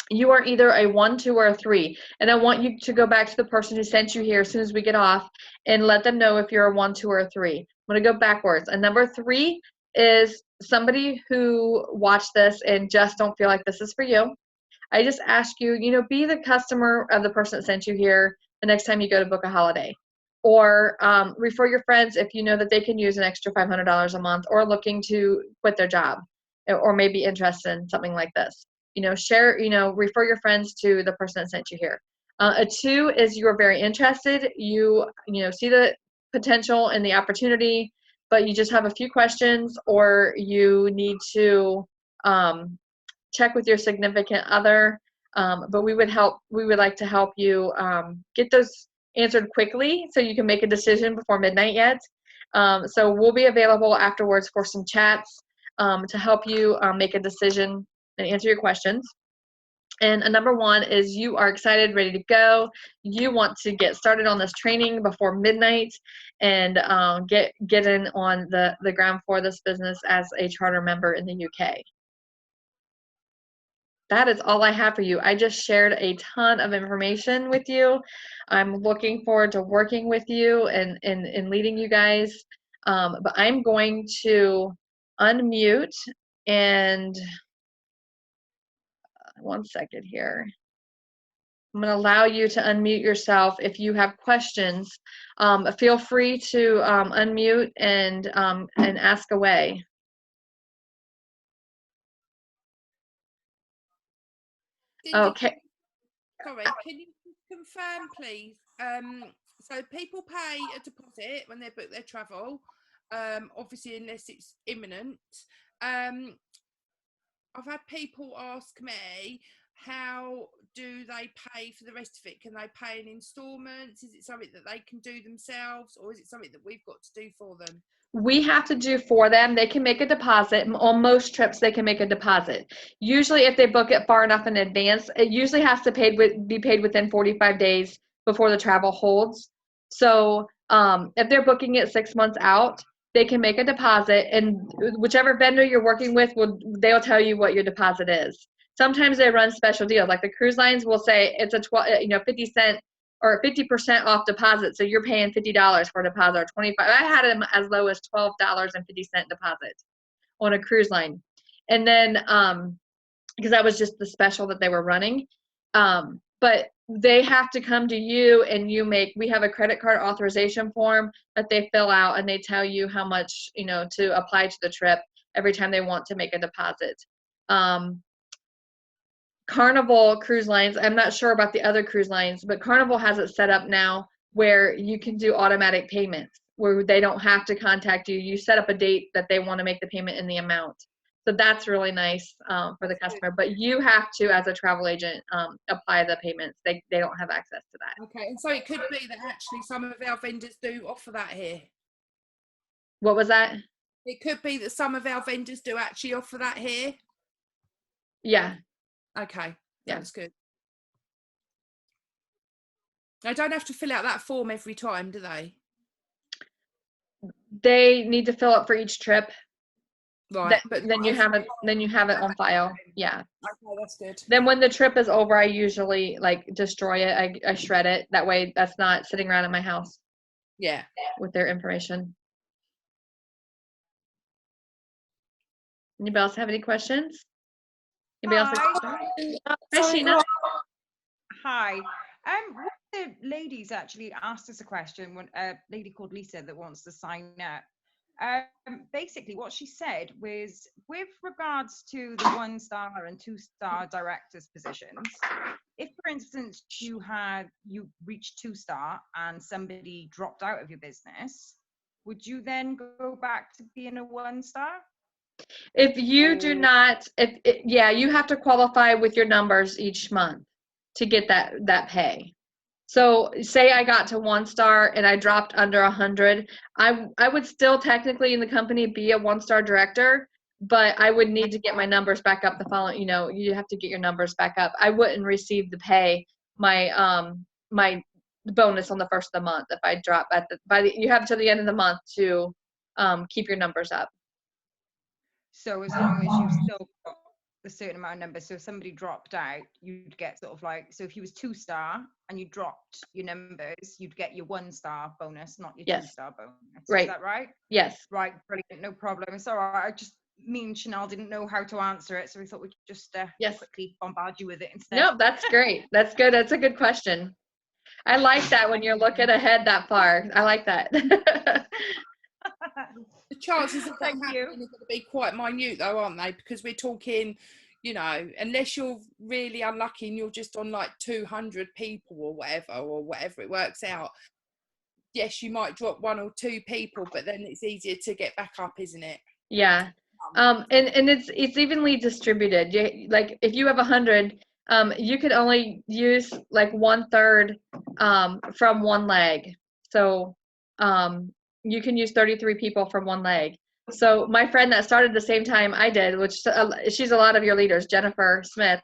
You are either a 1, 2, or a 3, and I want you to go back to the person who sent you here as soon as we get off and let them know if you're a 1, 2, or a 3. I'm going to go backwards. And number 3 is somebody who watched this and just don't feel like this is for you. I just ask you, be the customer of the person that sent you here the next time you go to book a holiday. Or refer your friends if you know that they can use an extra $500 a month or looking to quit their job or maybe interested in something like this. Share, refer your friends to the person that sent you here. A 2 is you are very interested. You see the potential and the opportunity, but you just have a few questions, or you need to check with your significant other. But we would like to help you get those answered quickly so you can make a decision before midnight yet. So we'll be available afterwards for some chats to help you make a decision and answer your questions. And number 1 is you are excited, ready to go. You want to get started on this training before midnight and get in on the ground for this business as a charter member in the UK. That is all I have for you. I just shared a ton of information with you. I'm looking forward to working with you and leading you guys. But I'm going to unmute, and one second here. I'm going to allow you to unmute yourself if you have questions. Feel free to unmute and ask away. Okay. Sorry, can you confirm, please? So people pay a deposit when they book their travel, obviously unless it's imminent. I've had people ask me, how do they pay for the rest of it? Can they pay in installments? Is it something that they can do themselves, or is it something that we've got to do for them? We have to do for them. They can make a deposit. On most trips, they can make a deposit. Usually, if they book it far enough in advance, it usually has to be paid within 45 days before the travel holds. So if they're booking it 6 months out, they can make a deposit, and whichever vendor you're working with, they'll tell you what your deposit is. Sometimes they run special deals, like the cruise lines will say it's a 50 cent or 50% off deposit. So you're paying $50 for a deposit, or 25. I had them as low as $12.50 deposit on a cruise line. And then, because that was just the special that they were running. But they have to come to you, and we have a credit card authorization form that they fill out, and they tell you how much, to apply to the trip every time they want to make a deposit. Carnival Cruise Lines, I'm not sure about the other cruise lines, but Carnival has it set up now where you can do automatic payments, where they don't have to contact you. You set up a date that they want to make the payment in the amount. So that's really nice for the customer. But you have to, as a travel agent, apply the payments. They don't have access to that. Okay, and so it could be that actually some of our vendors do offer that here. What was that? It could be that some of our vendors do actually offer that here. Yeah. Okay, that's good. They don't have to fill out that form every time, do they? They need to fill it for each trip. Right. But Then you have it on file. Yeah. Okay, that's good. Then when the trip is over, I usually like destroy it. I shred it. That way that's not sitting around in my house Yeah. with their information. Anybody else have any questions? Anybody else? Hi, Sheena. Hi. One of the ladies actually asked us a question, when a lady called Lisa that wants to sign up. Basically, what she said was, with regards to the 1-star and 2-star directors positions, if, for instance, you reached 2-star and somebody dropped out of your business, would you then go back to being a 1-star? If you do not, you have to qualify with your numbers each month to get that pay. So say I got to 1-star and I dropped under 100, I would still technically in the company be a 1-star director, but I would need to get my numbers back up the following, you have to get your numbers back up. I wouldn't receive the pay, my bonus on the first of the month if I drop you have till the end of the month to keep your numbers up. So as long as you've still got a certain amount of numbers, so if somebody dropped out, you'd get sort of like, so if you was 2-star and you dropped your numbers, you'd get your 1-star bonus, not your 2-star bonus. Right. Is that right? Yes. Right, brilliant, no problem. It's all right. Me and Chanel didn't know how to answer it, so we thought we'd just quickly bombard you with it instead. No, that's great. That's good. That's a good question. I like that when you're looking ahead that far. I like that. The chances of that happening are going to be quite minute, though, aren't they? Because we're talking, unless you're really unlucky and you're just on like 200 people or whatever it works out. Yes, you might drop 1 or 2 people, but then it's easier to get back up, isn't it? Yeah. And it's evenly distributed. Like if you have 100, you could only use like 1/3 from one leg. So you can use 33 people from one leg. So my friend that started the same time I did, which she's a lot of your leaders, Jennifer Smith,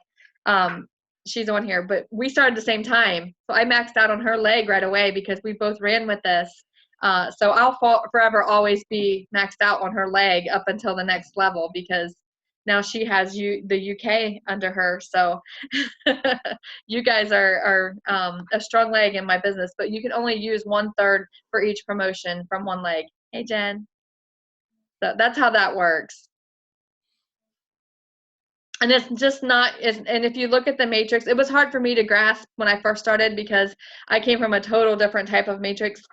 she's on here, but we started the same time. So I maxed out on her leg right away because we both ran with this. So I'll forever always be maxed out on her leg up until the next level because now she has the UK under her. So you guys are a strong leg in my business, but you can only use 1/3 for each promotion from one leg. Hey, Jen. So that's how that works. And it's just not, and if you look at the matrix, it was hard for me to grasp when I first started because I came from a total different type of matrix.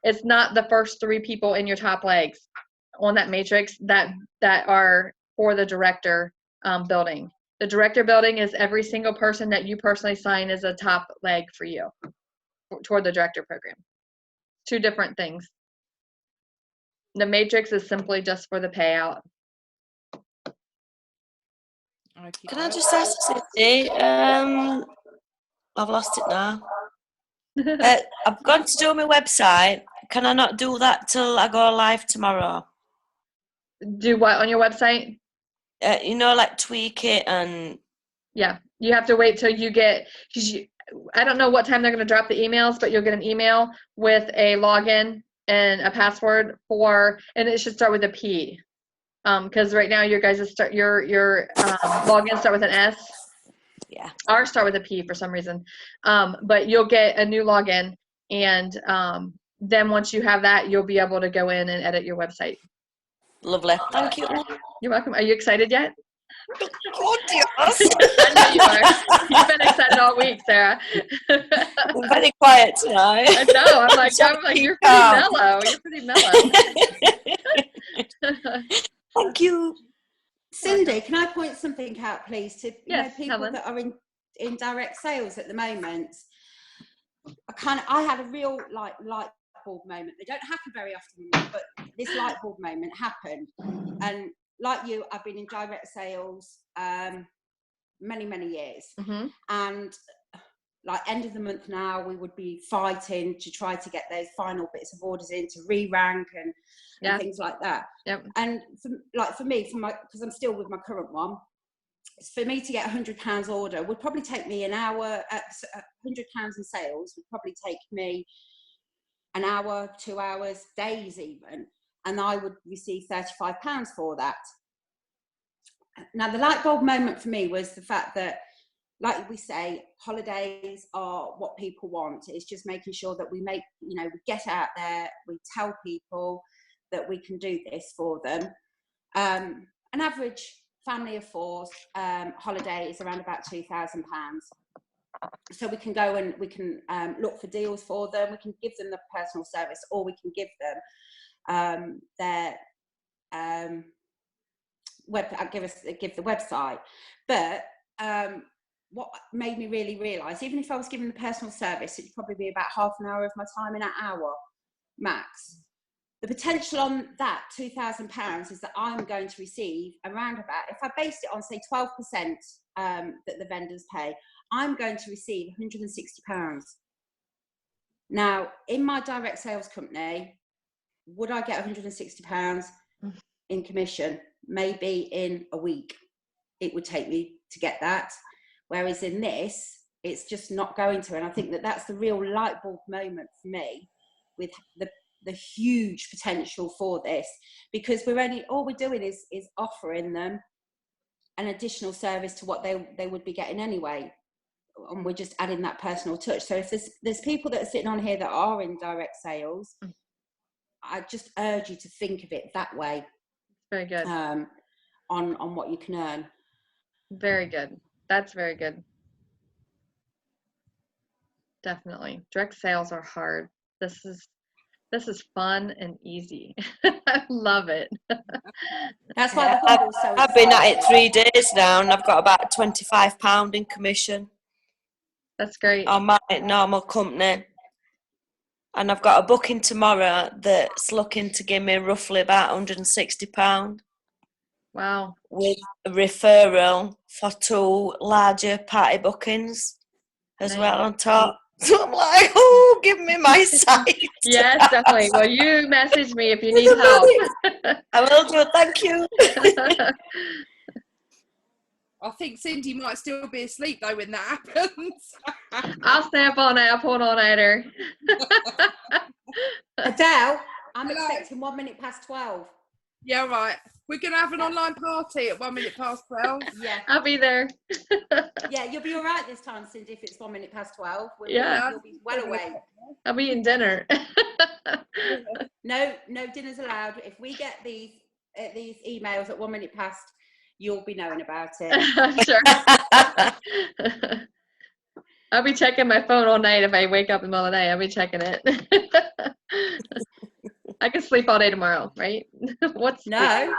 It's not the first 3 people in your top legs on that matrix that are for the director building. The director building is every single person that you personally sign as a top leg for you toward the director program. 2 different things. The matrix is simply just for the payout. Can I just ask Cindy? I've lost it now. I've gone to do my website. Can I not do that till I go live tomorrow? Do what on your website? Like tweak it and. Yeah, you have to wait till you get. I don't know what time they're going to drop the emails, but you'll get an email with a login and a password and it should start with a P. Because right now your guys your logins start with an S. Yeah. Ours start with a P for some reason. But you'll get a new login, and then once you have that, you'll be able to go in and edit your website. Lovely. Thank you. You're welcome. Are you excited yet? Oh, yes. I know you are. You've been excited all week, Sarah. I'm very quiet tonight. I know. I'm like, you're pretty mellow. You're pretty mellow. Thank you. Cindy, can I point something out, please, to people Helen. that are in direct sales at the moment? I had a real light bulb moment. They don't happen very often, but this light bulb moment happened. And like you, I've been in direct sales many years. Mm-hmm. And like end of the month now, we would be fighting to try to get those final bits of orders in to re-rank and things like that. Yep. And for me, because I'm still with my current one, for me to get £100 order would probably take me an hour. £100 in sales would probably take me an hour, 2 hours, days even, and I would receive £35 for that. Now, the light bulb moment for me was the fact that, like we say, holidays are what people want. It's just making sure that we make, we get out there, we tell people that we can do this for them. An average family of four holiday is around about £2,000. So we can go and we can look for deals for them. We can give them the personal service, or we can give them their give the website. But what made me really realise, even if I was giving the personal service, it'd probably be about half an hour of my time in an hour max. The potential on that £2,000 is that I'm going to receive around about, if I based it on say 12% that the vendors pay, I'm going to receive £160. Now, in my direct sales company, would I get £160 in commission? Maybe in a week it would take me to get that. Whereas in this, it's just not going to. And I think that that's the real light bulb moment for me with the huge potential for this, because all we're doing is offering them an additional service to what they would be getting anyway. And we're just adding that personal touch. So if there's people that are sitting on here that are in direct sales, I just urge you to think of it that way. Very good. On what you can earn. Very good. That's very good. Definitely. Direct sales are hard. This is fun and easy. I love it. That's why the humble's so I've been at it exciting. 3 days now, and I've got about £25 in commission. That's great. On my normal company. And I've got a booking tomorrow that's looking to give me roughly about £160. Wow. With a referral for 2 larger party bookings as Nice. well on top. So I'm like, oh, give me my site. Yes, definitely. Well, you message me if you need help. I will do. Thank you. I think Cindy might still be asleep though when that happens. I'll stay up all night. I'll pull an all-nighter. Adele, I'm expecting 1 minute past 12. Yeah, right. We're going to have an online party at 1 minute past 12. Yeah. I'll be there. Yeah, you'll be all right this time, Cindy, if it's 1 minute past 12. Yeah. You'll be well away. I'll be eating dinner. No dinners allowed. If we get these emails at 1 minute past, you'll be knowing about it. Sure. I'll be checking my phone all night. If I wake up in the middle of the night, I'll be checking it. I can sleep all day tomorrow, right? No.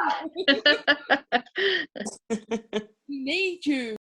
Need you.